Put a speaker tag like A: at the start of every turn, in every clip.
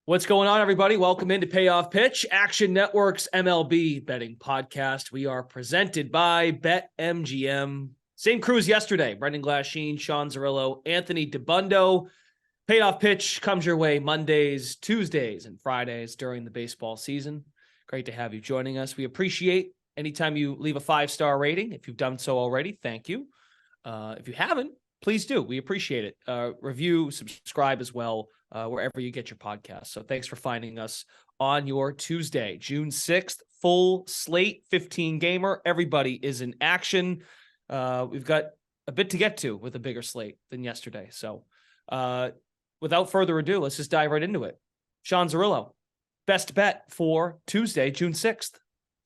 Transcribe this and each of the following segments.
A: What's going on, everybody? Welcome into Payoff Pitch, Action Network's MLB betting podcast. We are presented by BetMGM. Same crew as yesterday. Brendan Glasheen, Sean Zerillo, Anthony DeBundo. Payoff Pitch comes your way Mondays, Tuesdays, and Fridays during the baseball season. Great to have you joining us. We appreciate anytime you leave a 5-star rating. If you've done so already, thank you. If you haven't, please do. We appreciate it. Review, subscribe as well, wherever you get your podcast. So thanks for finding us on your Tuesday, June 6th, full slate, 15-gamer. Everybody is in action. We've got a bit to get to with a bigger slate than yesterday. So without further ado, let's just dive right into it. Sean Zerillo, best bet for Tuesday, June 6th.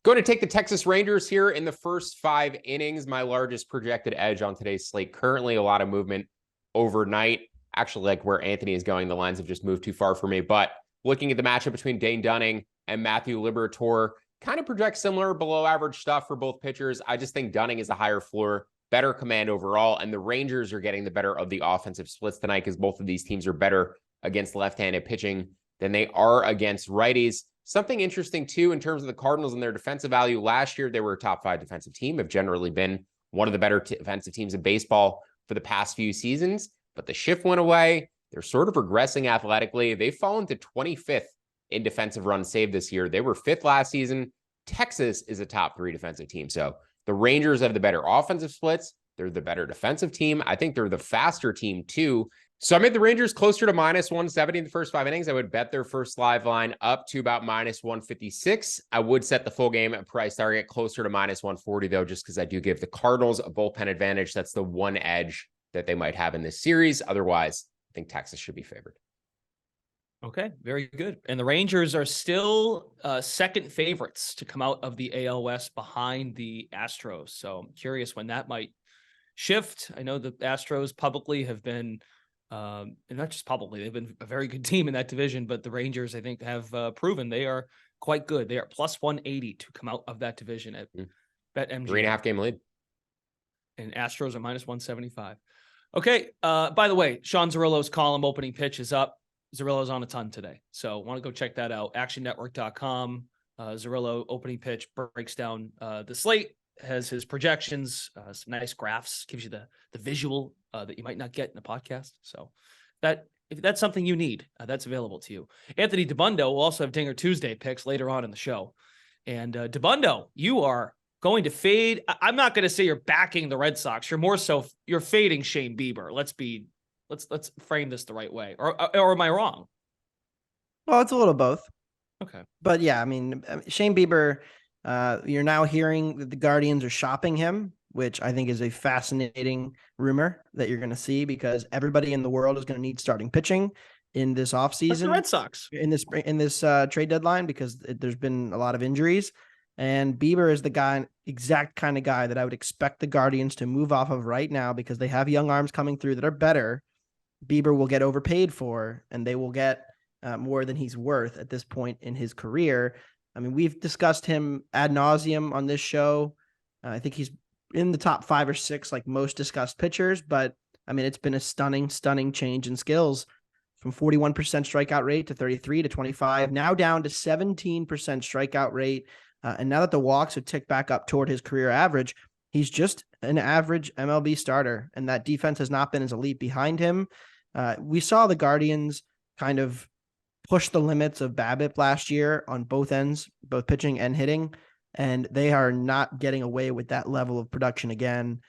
B: Going to take the Texas Rangers here in the first 5 innings. My largest projected edge on today's slate. Currently, a lot of movement overnight. Actually, like where Anthony is going, the lines have just moved too far for me. But looking at the matchup between Dane Dunning and Matthew Liberatore, kind of projects similar below average stuff for both pitchers. I just think Dunning is a higher floor, better command overall, and the Rangers are getting the better of the offensive splits tonight because both of these teams are better against left-handed pitching than they are against righties. Something interesting, too, in terms of the Cardinals and their defensive value. Last year, they were a top 5 defensive team, have generally been one of the better defensive teams in baseball for the past few seasons. But the shift went away. They're sort of regressing athletically. They've fallen to 25th in defensive runs saved this year. They were 5th last season. Texas is a top 3 defensive team. So the Rangers have the better offensive splits. They're the better defensive team. I think they're the faster team, too. So I made the Rangers closer to minus 170 in the first 5 innings. I would bet their first live line up to about minus 156. I would set the full game at price target closer to minus 140, though, just because I do give the Cardinals a bullpen advantage. That's the one edge that they might have in this series. Otherwise, I think Texas should be favored.
A: Okay, very good. And the Rangers are still second favorites to come out of the AL West behind the Astros. So I'm curious when that might shift. I know the Astros publicly have been, and not just publicly, they've been a very good team in that division, but the Rangers, I think, have proven they are quite good. They are plus 180 to come out of that division at BetMGM.
B: 3.5 game lead.
A: And Astros are minus 175. Okay, by the way, Sean Zerillo's column Opening Pitch is up. Zerillo's on a ton today, so want to go check that out. ActionNetwork.com. Zerillo Opening Pitch breaks down the slate, has his projections, some nice graphs, gives you the visual that you might not get in a podcast. So that if that's something you need, that's available to you. Anthony DeBundo will also have Dinger Tuesday picks later on in the show. And DeBundo, you are going to fade. I'm not going to say you're backing the Red Sox. You're more so you're fading Shane Bieber. Let's frame this the right way. Or am I wrong?
C: Well, it's a little both.
A: Okay.
C: But yeah, I mean, Shane Bieber, you're now hearing that the Guardians are shopping him, which I think is a fascinating rumor that you're going to see because everybody in the world is going to need starting pitching in this offseason.
A: That's the Red Sox.
C: In this trade deadline because there's been a lot of injuries. And Bieber is the exact kind of guy that I would expect the Guardians to move off of right now because they have young arms coming through that are better. Bieber will get overpaid for, and they will get more than he's worth at this point in his career. I mean, we've discussed him ad nauseum on this show. I think he's in the top 5 or 6, like most discussed pitchers, but I mean, it's been a stunning change in skills from 41% strikeout rate to 33 to 25, now down to 17% strikeout rate. And now that the walks have ticked back up toward his career average, he's just an average MLB starter, and that defense has not been as elite behind him. We saw the Guardians kind of push the limits of BABIP last year on both ends, both pitching and hitting, and they are not getting away with that level of production again.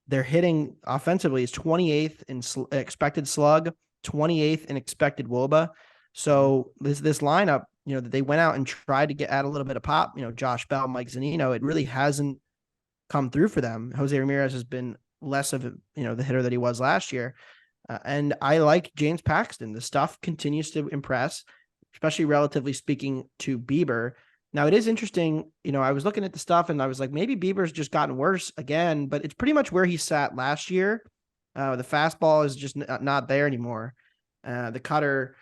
C: Their hitting offensively is 28th in expected slug, 28th in expected WOBA. So this lineup, that they went out and tried to add a little bit of pop, Josh Bell, Mike Zunino, it really hasn't come through for them. Jose Ramirez has been less of the hitter that he was last year. And I like James Paxton. The stuff continues to impress, especially relatively speaking to Bieber. Now it is interesting. I was looking at the stuff and I was like, maybe Bieber's just gotten worse again, but it's pretty much where he sat last year. The fastball is just not there anymore. The cutter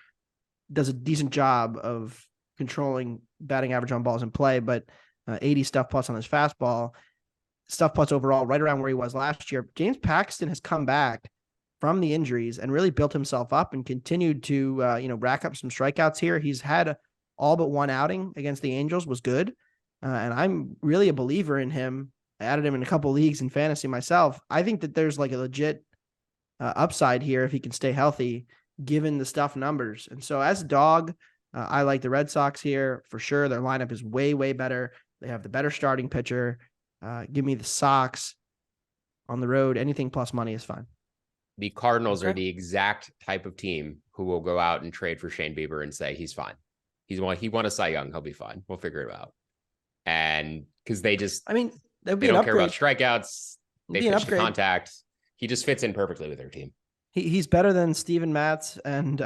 C: does a decent job of controlling batting average on balls in play, but 80 stuff plus on his fastball, stuff plus overall right around where he was last year. James Paxton has come back from the injuries and really built himself up and continued to, rack up some strikeouts here. He's had all but one outing against the Angels was good. And I'm really a believer in him. I added him in a couple leagues in fantasy myself. I think that there's like a legit upside here if he can stay healthy, given the stuff numbers. And so as a dog, I like the Red Sox here for sure. Their lineup is way, way better. They have the better starting pitcher. Give me the Sox on the road. Anything plus money is fine.
B: The Cardinals are the exact type of team who will go out and trade for Shane Bieber and say he's fine. He won a Cy Young. He'll be fine. We'll figure it out. And because they don't care about strikeouts. They pitch to contact. He just fits in perfectly with their team.
C: He's better than Steven Matz and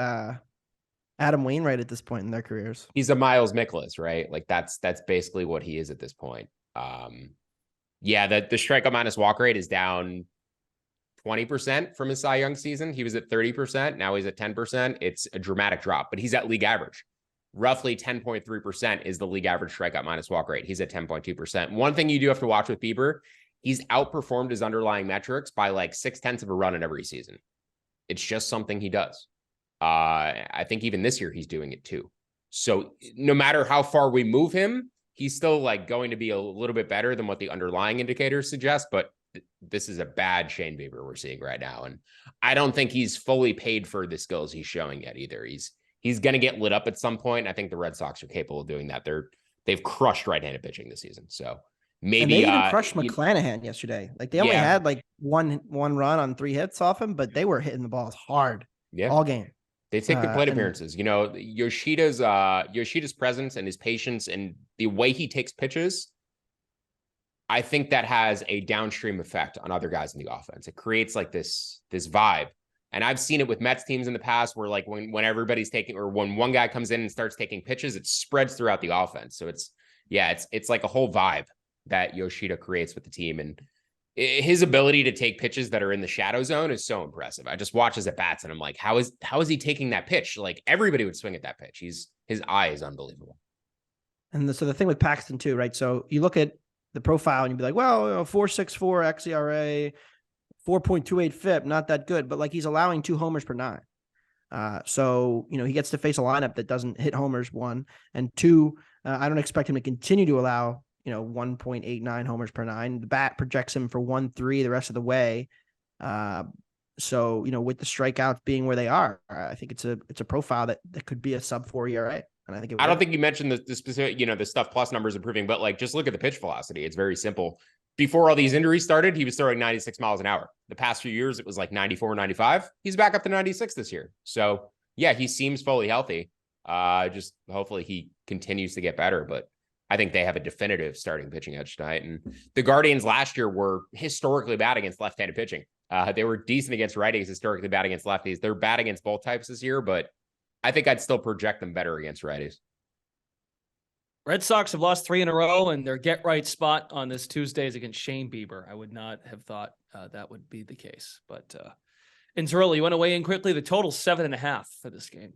C: Adam Wainwright at this point in their careers.
B: He's a Miles Mikolas, right? Like that's basically what he is at this point. The strikeout minus walk rate is down 20% from his Cy Young season. He was at 30%. Now he's at 10%. It's a dramatic drop, but he's at league average. Roughly 10.3% is the league average strikeout minus walk rate. He's at 10.2%. One thing you do have to watch with Bieber, he's outperformed his underlying metrics by like 0.6 of a run in every season. It's just something he does. I think even this year he's doing it too. So no matter how far we move him, he's still like going to be a little bit better than what the underlying indicators suggest, but this is a bad Shane Bieber we're seeing right now. And I don't think he's fully paid for the skills he's showing yet either. He's going to get lit up at some point. I think the Red Sox are capable of doing that. They've crushed right-handed pitching this season. So maybe
C: and they even crushed McClanahan yesterday. Like they only had like one run on 3 hits off him, but they were hitting the balls hard all game.
B: They take the plate appearances. Yoshida's presence and his patience and the way he takes pitches, I think that has a downstream effect on other guys in the offense. It creates like this vibe. And I've seen it with Mets teams in the past where like when everybody's taking, or when one guy comes in and starts taking pitches, it spreads throughout the offense. So it's like a whole vibe that Yoshida creates with the team. And his ability to take pitches that are in the shadow zone is so impressive. I just watch his at bats and I'm like, how is he taking that pitch? Like everybody would swing at that pitch. His eye is unbelievable.
C: And so the thing with Paxton too, right? So you look at the profile and you'd be like, well, 4.64 xERA, 4.28 FIP, not that good, but like he's allowing 2 homers per 9. So, he gets to face a lineup that doesn't hit homers, 1, and 2, I don't expect him to continue to allow, 1.89 homers per 9. The bat projects him for 1.3 the rest of the way. So, with the strikeouts being where they are, I think it's a profile that could be a sub 4 ERA. And I think
B: I don't think you mentioned the specific, the stuff plus numbers improving, but like just look at the pitch velocity. It's very simple. Before all these injuries started, he was throwing 96 miles an hour. The past few years, it was like 94, 95. He's back up to 96 this year. So yeah, he seems fully healthy. Just hopefully he continues to get better, but I think they have a definitive starting pitching edge tonight. And the Guardians last year were historically bad against left-handed pitching. They were decent against righties, historically bad against lefties. They're bad against both types this year, but I think I'd still project them better against righties.
A: Red Sox have lost 3 in a row, and their get-right spot on this Tuesday is against Shane Bieber. I would not have thought that would be the case. But, Inzerlo, you want to weigh in quickly? The total's 7.5 for this game.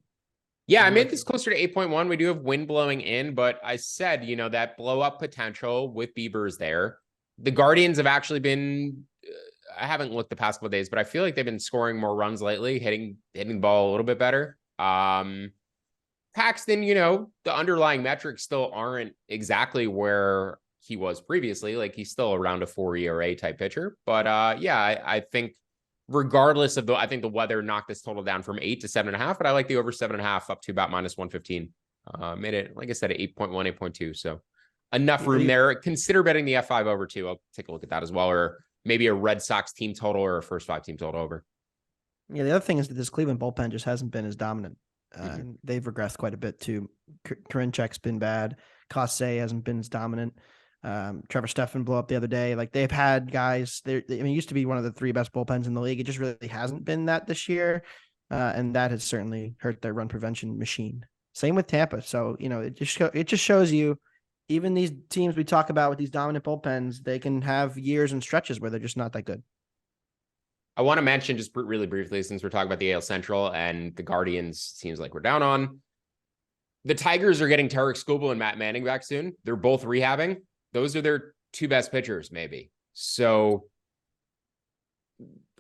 B: Yeah, I made this closer to 8.1. We do have wind blowing in, but I said, that blow-up potential with Bieber is there. The Guardians have actually been, I haven't looked the past couple of days, but I feel like they've been scoring more runs lately, hitting the ball a little bit better. Paxton, the underlying metrics still aren't exactly where he was previously. Like he's still around a 4 ERA type pitcher. But I think regardless of I think the weather knocked this total down from 8 to 7.5, but I like the over 7.5 up to about minus 115. Made it, like I said, at 8.1, 8.2. So enough room there. Consider betting the F5 over too. I'll take a look at that as well. Or maybe a Red Sox team total or a first 5 team total over.
C: Yeah, the other thing is that this Cleveland bullpen just hasn't been as dominant. They've regressed quite a bit too. Karinchak's been bad. Kosei hasn't been as dominant. Trevor Stephan blew up the other day. Like they've had guys. It used to be one of the 3 best bullpens in the league. It just really hasn't been that this year, and that has certainly hurt their run prevention machine. Same with Tampa. So it just shows you, even these teams we talk about with these dominant bullpens, they can have years and stretches where they're just not that good.
B: I want to mention just really briefly, since we're talking about the AL Central and the Guardians seems like we're down on, the Tigers are getting Tarek Skubal and Matt Manning back soon. They're both rehabbing. Those are their 2 best pitchers, maybe. So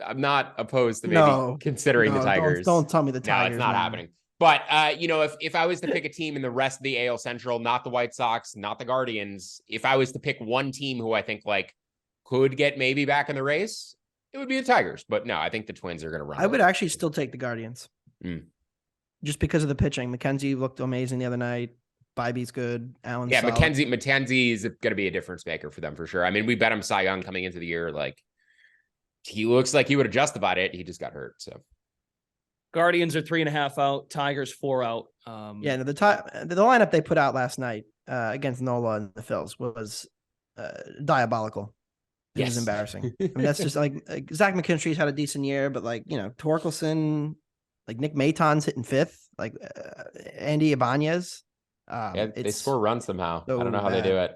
B: I'm not opposed to maybe
C: No,
B: considering the Tigers.
C: Don't tell me the
B: No,
C: Tigers.
B: it's not
C: man.
B: happening. But if I was to pick a team in the rest of the AL Central, not the White Sox, not the Guardians, if I was to pick one team who I think like could get maybe back in the race, it would be the Tigers. But no, I think the Twins are going to run.
C: I would actually still take the Guardians. Just because of the pitching. McKenzie looked amazing the other night. Bybee's good. Allen's solid.
B: McKenzie is going to be a difference maker for them for sure. I mean, we bet him Cy Young coming into the year. Like, he looks like he would have justified it. He just got hurt. So
A: Guardians are 3.5 out. Tigers 4 out.
C: The lineup they put out last night against Nola and the Phils was diabolical. It was embarrassing. I mean, that's just like Zach McKinstry's had a decent year, but like, Torkelson, like Nick Maton's hitting fifth, like Andy Ibanez.
B: They score runs somehow.
C: So
B: I don't know how they do it.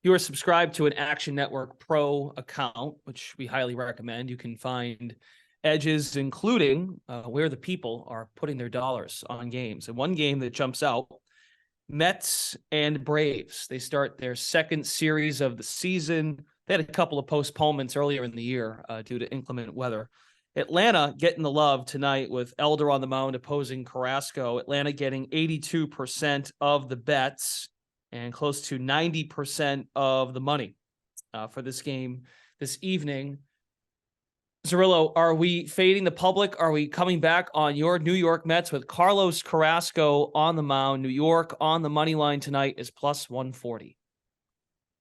A: You are subscribed to an Action Network Pro account, which we highly recommend. You can find edges, including where the people are putting their dollars on games. And one game that jumps out, Mets and Braves. They start their second series of the season. They had a couple of postponements earlier in the year due to inclement weather. Atlanta getting the love tonight with Elder on the mound opposing Carrasco. Atlanta getting 82% of the bets and close to 90% of the money for this game this evening. Zerillo, are we fading the public? Are we coming back on your New York Mets with Carlos Carrasco on the mound? New York on the money line tonight is plus 140.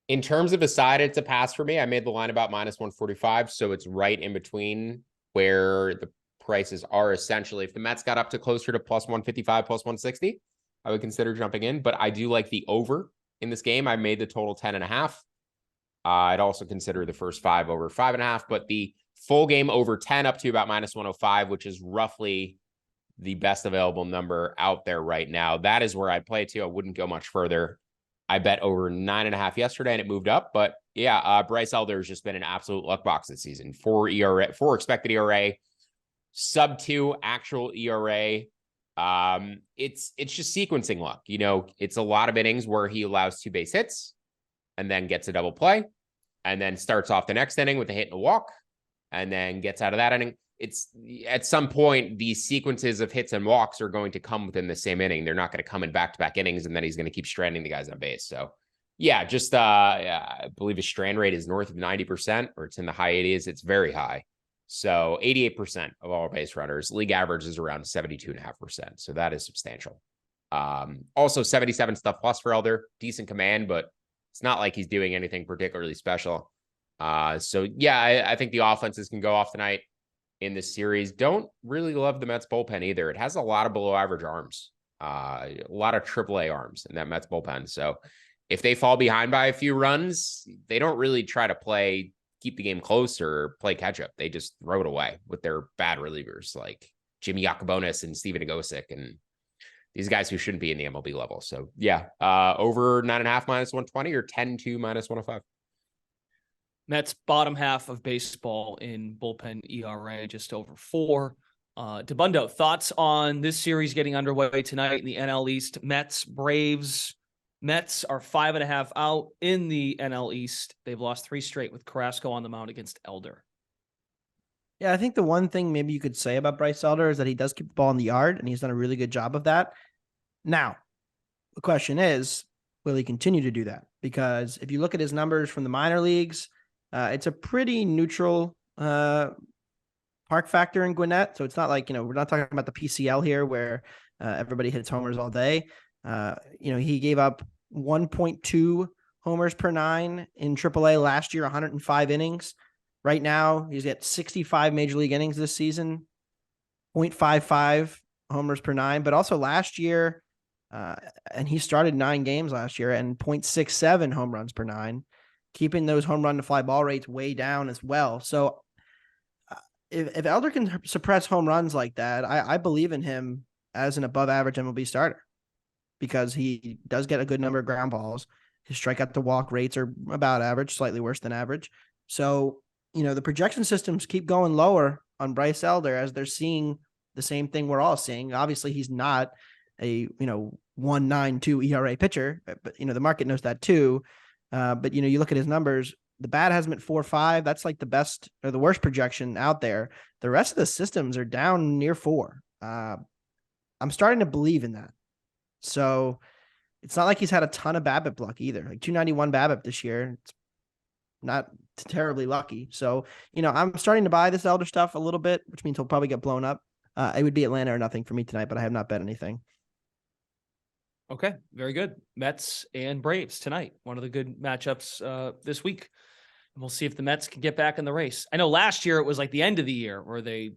B: In terms of a side, it's a pass for me. I made the line about minus 145, so it's right in between where the prices are essentially. If the Mets got up to closer to plus 155, plus 160, I would consider jumping in, but I do like the over in this game. I made the total 10.5. I'd also consider the first 5 over 5.5, but the full game over 10 up to about minus 105, which is roughly the best available number out there right now. That is where I'd play to. I wouldn't go much further. I bet over 9.5 yesterday and it moved up, but Bryce Elder has just been an absolute luck box this season. 4 expected ERA, sub 2 actual ERA. It's just sequencing luck. It's a lot of innings where he allows 2 base hits and then gets a double play and then starts off the next inning with a hit and a walk and then gets out of that inning. It's at some point, these sequences of hits and walks are going to come within the same inning. They're not going to come in back-to-back innings and then he's going to keep stranding the guys on base. So I believe his strand rate is north of 90% or it's in the high 80s. It's very high. So 88% of all base runners. League average is around 72.5%. So that is substantial. Also 77 stuff plus for Elder. Decent command, but it's not like he's doing anything particularly special. I think the offenses can go off tonight in this series. Don't really love the Mets bullpen either. It has a lot of below average arms, a lot of AAA arms in that Mets bullpen. So if they fall behind by a few runs, they don't really try to keep the game close or play catch up. They just throw it away with their bad relievers like Jimmy Yacobonis and Steven Agosic and these guys who shouldn't be in the MLB level. So over 9.5 minus 120 or 10-2 minus 105.
A: Mets bottom half of baseball in bullpen ERA, just over 4. DeBundo, thoughts on this series getting underway tonight in the NL East? Mets, Braves. Mets are 5.5 out in the NL East. They've lost 3 straight with Carrasco on the mound against Elder.
C: Yeah, I think the one thing maybe you could say about Bryce Elder is that he does keep the ball in the yard, and he's done a really good job of that. Now, the question is, will he continue to do that? Because if you look at his numbers from the minor leagues, it's a pretty neutral park factor in Gwinnett. So it's not like, we're not talking about the PCL here where everybody hits homers all day. He gave up 1.2 homers per 9 in AAA last year, 105 innings. Right now, he's got 65 major league innings this season, 0.55 homers per 9. But also last year, and he started 9 games last year, and 0.67 home runs per 9, keeping those home run to fly ball rates way down as well. So if Elder can suppress home runs like that, I believe in him as an above average MLB starter because he does get a good number of ground balls. His strikeout to walk rates are about average, slightly worse than average. So, the projection systems keep going lower on Bryce Elder as they're seeing the same thing we're all seeing. Obviously, he's not a, 1.92 ERA pitcher, but, the market knows that too. But, you look at his numbers, The bat has him at 4.5. That's like the best or the worst projection out there. The rest of the systems are down near 4. I'm starting to believe in that. So it's not like he's had a ton of BABIP luck either. Like 291 BABIP this year. It's not terribly lucky. So, I'm starting to buy this Elder stuff a little bit, which means he'll probably get blown up. It would be Atlanta or nothing for me tonight, but I have not bet anything.
A: Okay, very good. Mets and Braves tonight. One of the good matchups this week. And we'll see if the Mets can get back in the race. I know last year it was like the end of the year where they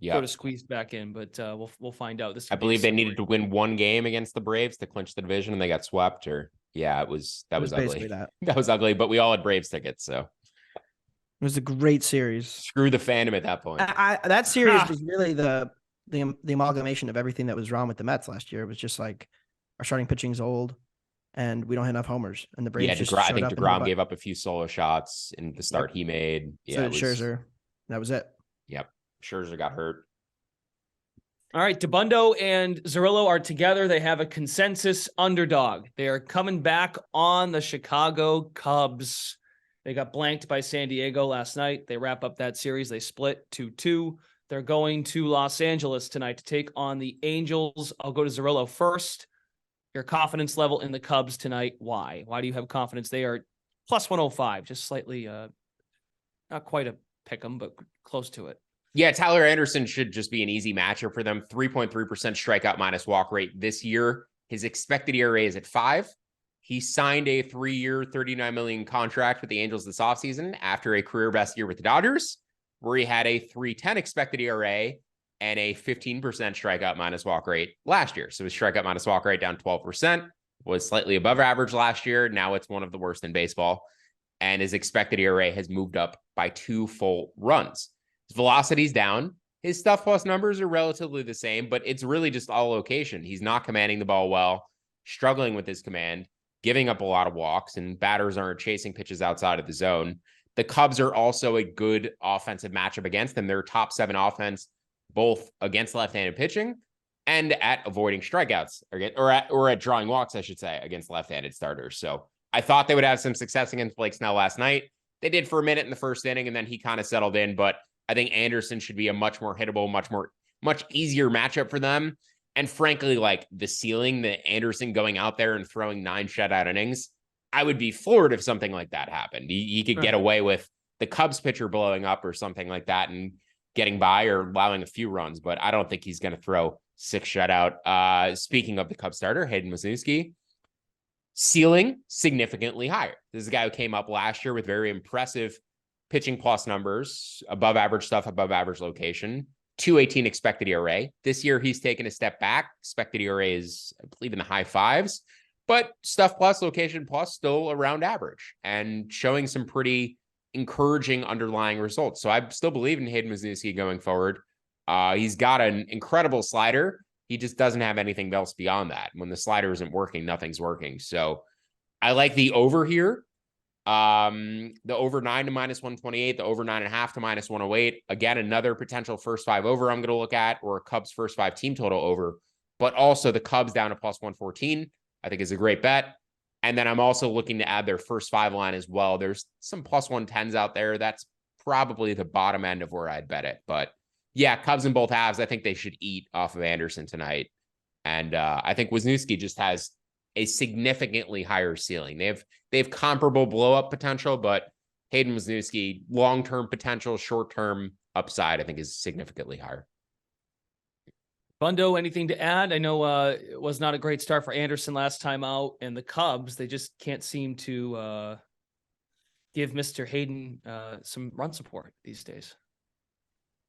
A: sort of squeezed back in, but we'll find out.
B: I believe they needed to win one game against the Braves to clinch the division, and they got swept. That was ugly. That was ugly, but we all had Braves tickets, so
C: it was a great series.
B: Screw the fandom at that point.
C: That series was really the amalgamation of everything that was wrong with the Mets last year. It was just like our starting pitching's old, and we don't have enough homers. And the Braves just
B: I think DeGrom gave up a few solo shots in the start he made.
C: So did Scherzer. That was it.
B: Yep. Scherzer got hurt.
A: All right. DeBundo and Zerillo are together. They have a consensus underdog. They are coming back on the Chicago Cubs. They got blanked by San Diego last night. They wrap up that series. They split 2-2. They're going to Los Angeles tonight to take on the Angels. I'll go to Zerillo first. Your confidence level in the Cubs tonight. Why? Why do you have confidence? They are plus 105, just slightly, not quite a pick 'em, but close to it.
B: Yeah, Tyler Anderson should just be an easy matchup for them. 3.3% strikeout minus walk rate this year. His expected ERA is at 5. He signed a 3-year, $39 million contract with the Angels this offseason after a career best year with the Dodgers, where he had a 3.10 expected ERA and a 15% strikeout minus walk rate last year. So his strikeout minus walk rate down 12%, was slightly above average last year. Now it's one of the worst in baseball. And his expected ERA has moved up by 2 full runs. His velocity's down. His stuff plus numbers are relatively the same, but it's really just all location. He's not commanding the ball well, struggling with his command, giving up a lot of walks, and batters aren't chasing pitches outside of the zone. The Cubs are also a good offensive matchup against them. They're top 7 offense, both against left-handed pitching and at avoiding strikeouts, or at drawing walks, I should say, against left-handed starters. So I thought they would have some success against Blake Snell last night. They did for a minute in the first inning, and then he kind of settled in. But I think Anderson should be a much more hittable, much easier matchup for them. And frankly, like the ceiling that Anderson going out there and throwing 9 shutout innings, I would be floored if something like that happened. He could get away with the Cubs pitcher blowing up or something like that and getting by or allowing a few runs, but I don't think he's going to throw 6 shutout. Speaking of the Cubs starter, Hayden Wesneski, ceiling significantly higher. This is a guy who came up last year with very impressive pitching plus numbers, above average stuff, above average location, 2.18 expected ERA. This year, he's taken a step back. Expected ERA is, I believe, in the high 5s, but stuff plus, location plus, still around average and showing some pretty encouraging underlying results. So I still believe in Hayden Wesneski going forward. He's got an incredible slider. He just doesn't have anything else beyond that. When the slider isn't working, nothing's working. So I like the over here. The over 9 to minus 128, the over 9.5 to minus 108. Again, another potential first 5 over I'm going to look at, or a Cubs first 5 team total over, but also the Cubs down to plus 114, I think is a great bet. And then I'm also looking to add their first 5 line as well. There's some plus 110s out there. That's probably the bottom end of where I'd bet it. But yeah, Cubs in both halves. I think they should eat off of Anderson tonight. And I think Wesneski just has a significantly higher ceiling. They have comparable blow up potential, but Hayden Wesneski, long-term potential, short-term upside, I think is significantly higher.
A: Bundo, anything to add? I know it was not a great start for Anderson last time out, and the Cubs, they just can't seem to give Mr. Hayden some run support these days.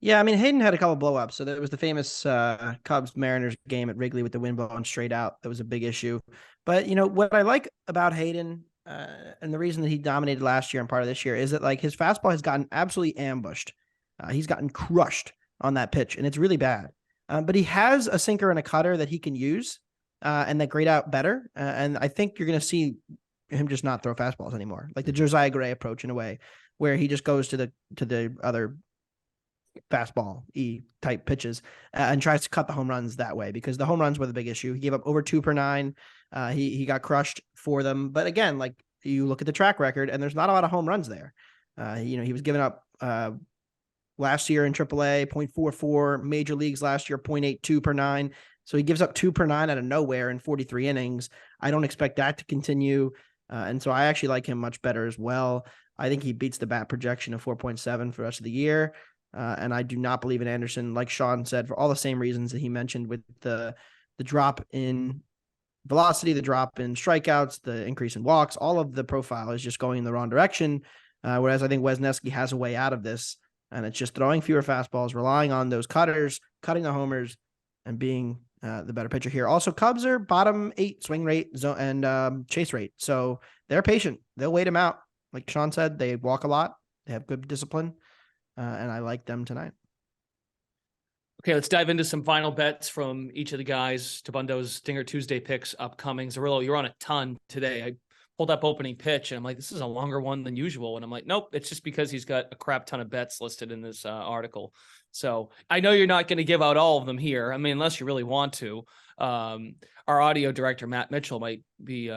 C: Yeah, I mean, Hayden had a couple blow-ups. So there was the famous Cubs-Mariners game at Wrigley with the wind blowing straight out. That was a big issue. But, what I like about Hayden and the reason that he dominated last year and part of this year is that, like, his fastball has gotten absolutely ambushed. He's gotten crushed on that pitch, and it's really bad. But he has a sinker and a cutter that he can use and that grade out better. And I think you're going to see him just not throw fastballs anymore, like the Josiah Gray approach in a way, where he just goes to the other fastball type pitches and tries to cut the home runs that way, because the home runs were the big issue. He gave up over 2 per 9. He got crushed for them. But again, like you look at the track record, and there's not a lot of home runs there. He was giving up last year in AAA 0.44, major leagues last year 0.82 per 9. So he gives up 2 per 9 out of nowhere in 43 innings. I don't expect that to continue. And so I actually like him much better as well. I think he beats the bat projection of 4.7 for the rest of the year. And I do not believe in Anderson, like Sean said, for all the same reasons that he mentioned, with the drop in velocity, the drop in strikeouts, the increase in walks. All of the profile is just going in the wrong direction. Whereas I think Wesneski has a way out of this, and it's just throwing fewer fastballs, relying on those cutters, cutting the homers, and being the better pitcher here. Also, Cubs are bottom 8 swing rate and chase rate. So they're patient. They'll wait him out. Like Sean said, they walk a lot. They have good discipline. And I like them tonight.
A: Okay, let's dive into some final bets from each of the guys. Tabundo's Stinger Tuesday picks upcoming. Zerillo, you're on a ton today. I pulled up opening pitch, and I'm like, this is a longer one than usual. And I'm like, nope, it's just because he's got a crap ton of bets listed in this article. So I know you're not going to give out all of them here. I mean, unless you really want to. Our audio director, Matt Mitchell, might be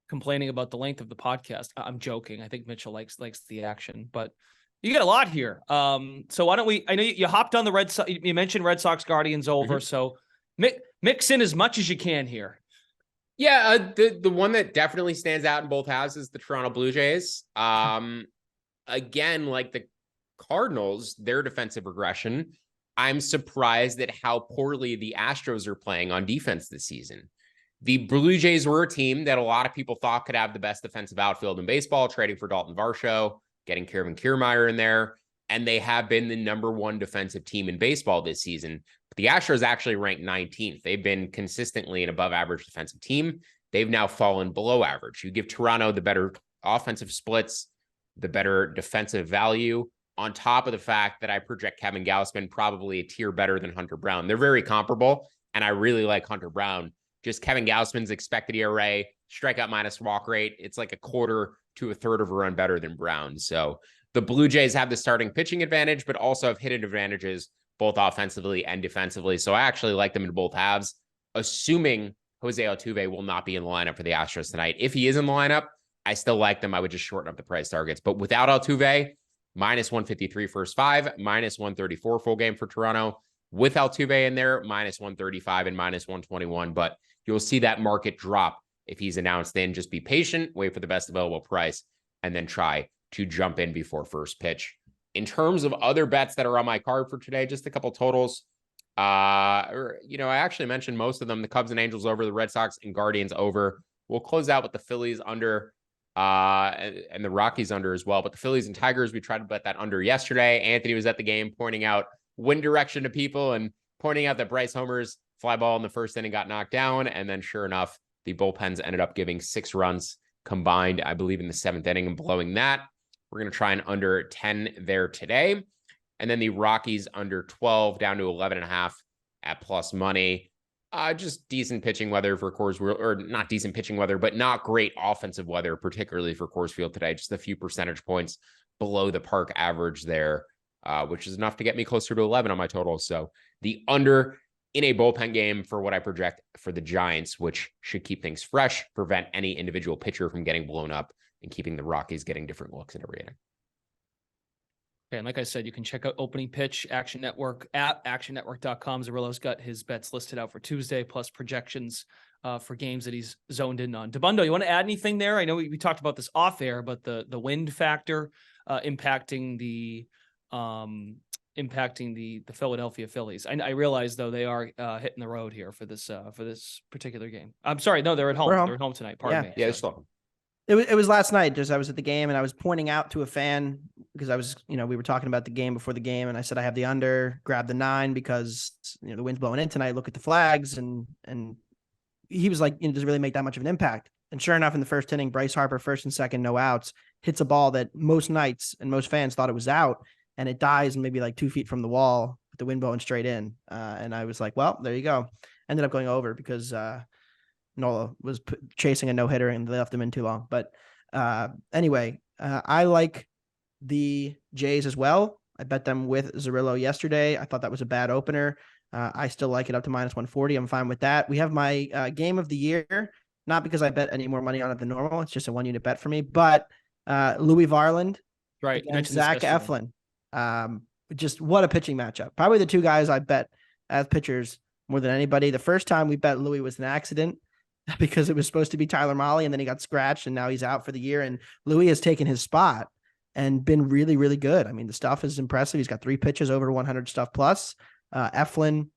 A: complaining about the length of the podcast. I'm joking. I think Mitchell likes the action, but you got a lot here. So why don't we, I know you hopped on the Red Sox, you mentioned Red Sox Guardians over. So mix in as much as you can here.
B: Yeah, the one that definitely stands out in both halves is the Toronto Blue Jays. Again, like the Cardinals, their defensive regression, I'm surprised at how poorly the Astros are playing on defense this season. The Blue Jays were a team that a lot of people thought could have the best defensive outfield in baseball, trading for Dalton Varsho, getting Kevin Kiermaier in there, and they have been the #1 defensive team in baseball this season. But the Astros actually ranked 19th. They've been consistently an above average defensive team. They've now fallen below average. You give Toronto the better offensive splits, the better defensive value, on top of the fact that I project Kevin Gausman probably a tier better than Hunter Brown. They're very comparable, and I really like Hunter Brown. Just Kevin Gausman's expected ERA, strikeout minus walk rate, it's like a quarter to a third of a run better than Brown. So the Blue Jays have the starting pitching advantage, but also have hidden advantages both offensively and defensively. So I actually like them in both halves, assuming Jose Altuve will not be in the lineup for the Astros tonight. If he is in the lineup, I still like them. I would just shorten up the price targets. But without Altuve, -153 first 5, -134 full game for Toronto. With Altuve in there, -135 and -121. But you'll see that market drop if he's announced in. Just be patient, wait for the best available price, and then try to jump in before first pitch. In terms of other bets that are on my card for today, just a couple totals. I actually mentioned most of them. The Cubs and Angels over, the Red Sox and Guardians over. We'll close out with the Phillies under and the Rockies under as well. But the Phillies and Tigers, we tried to bet that under yesterday. Anthony was at the game pointing out wind direction to people and pointing out that Bryce Homer's fly ball in the first inning got knocked down. And then sure enough, the bullpens ended up giving 6 runs combined, I believe, in the 7th inning and blowing that. We're going to try and under 10 there today. And then the Rockies under 12 down to 11.5 at plus money. Just decent pitching weather for Coors Field, or not decent pitching weather, but not great offensive weather, particularly for Coors Field today. Just a few percentage points below the park average there, which is enough to get me closer to 11 on my total. So the under in a bullpen game for what I project for the Giants, which should keep things fresh, prevent any individual pitcher from getting blown up, and keeping the Rockies getting different looks in every inning.
A: Okay, and like I said, you can check out Opening Pitch Action Network at actionnetwork.com. Zerillo's got his bets listed out for Tuesday, plus projections for games that he's zoned in on. Tabundo, you want to add anything there? I know we talked about this off air, but the wind factor impacting the Philadelphia Phillies. I realize though they are hitting the road here for this particular game. I'm sorry, no, they're at home. They're at home tonight. Pardon me.
B: Yeah, they're still.
C: It was last night. I was at the game and I was pointing out to a fan because I was, we were talking about the game before the game, and I said I have the under, grab the 9 because the wind's blowing in tonight. Look at the flags, and he was like, does it really make that much of an impact? And sure enough, in the first inning, Bryce Harper, first and second, no outs, hits a ball that most nights and most fans thought it was out, and it dies maybe like 2 feet from the wall with the wind blowing straight in. And I was like, well, there you go. Ended up going over because Nola was chasing a no-hitter and they left him in too long. But anyway, I like the Jays as well. I bet them with Zerillo yesterday. I thought that was a bad opener. I still like it up to -140. I'm fine with that. We have my game of the year not because I bet any more money on it than normal. It's just a 1-unit bet for me. But Louis Varland
A: Right. You
C: against
A: mentioned this
C: Zach
A: yesterday.
C: Eflin. Just what a pitching matchup. Probably the two guys I bet as pitchers more than anybody. The first time we bet Louis was an accident because it was supposed to be Tyler Mahle, and then he got scratched, and now he's out for the year. And Louis has taken his spot and been really, really good. I mean, the stuff is impressive. He's got 3 pitches over 100 stuff plus. Eflin,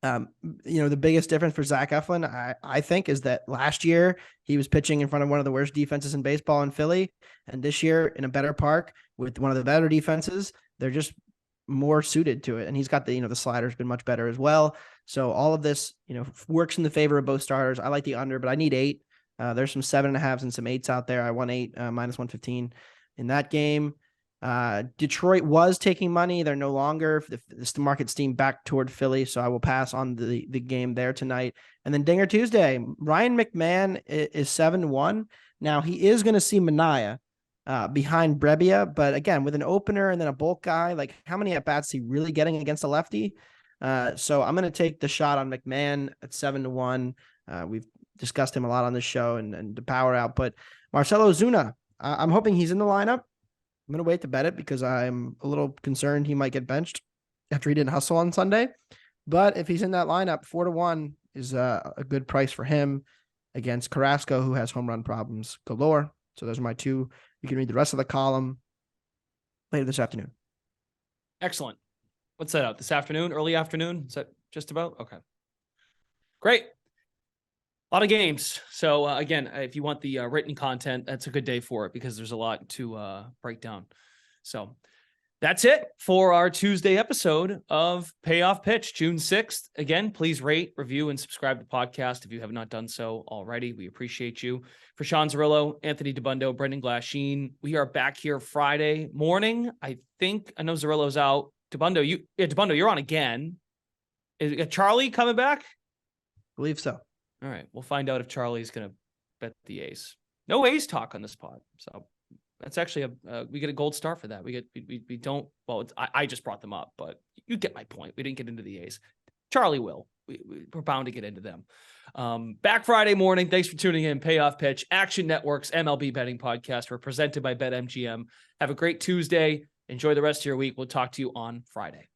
C: the biggest difference for Zach Eflin, I think, is that last year he was pitching in front of one of the worst defenses in baseball in Philly. And this year in a better park with one of the better defenses, they're just more suited to it. And he's got the slider's been much better as well. So all of this, works in the favor of both starters. I like the under, but I need 8. There's some 7.5s and some 8s out there. I won 8 minus 115 in that game. Detroit was taking money. They're no longer. The market steamed back toward Philly, so I will pass on the game there tonight. And then Dinger Tuesday, Ryan McMahon is 7-1. Now he is going to see Manaea behind Brebbia, but again, with an opener and then a bulk guy, like how many at-bats is he really getting against a lefty? So I'm going to take the shot on McMahon at 7-1. We've discussed him a lot on this show and the power out, but Marcelo Ozuna, I'm hoping he's in the lineup. I'm going to wait to bet it because I'm a little concerned he might get benched after he didn't hustle on Sunday. But if he's in that lineup, 4-1 is a good price for him against Carrasco, who has home run problems galore. So those are my 2. You can read the rest of the column later this afternoon.
A: Excellent. What's that out this afternoon? Early afternoon? Is that just about? Okay. Great. A lot of games. So again, if you want the written content, that's a good day for it because there's a lot to break down. So that's it for our Tuesday episode of Payoff Pitch, June 6th. Again, please rate, review, and subscribe to the podcast if you have not done so already. We appreciate you. For Sean Zerillo, Anthony DeBundo, Brendan Glasheen, we are back here Friday morning. I know Zerillo's out. DeBundo, you're on again. Is Charlie coming back?
C: I believe so.
A: All right. We'll find out if Charlie's going to bet the A's. No A's talk on this pod. So that's actually we get a gold star for that. We don't, well, I just brought them up, but you get my point. We didn't get into the A's. Charlie will. We're bound to get into them. Back Friday morning. Thanks for tuning in. Payoff Pitch, Action Network's MLB betting podcast. We're presented by BetMGM. Have a great Tuesday. Enjoy the rest of your week. We'll talk to you on Friday.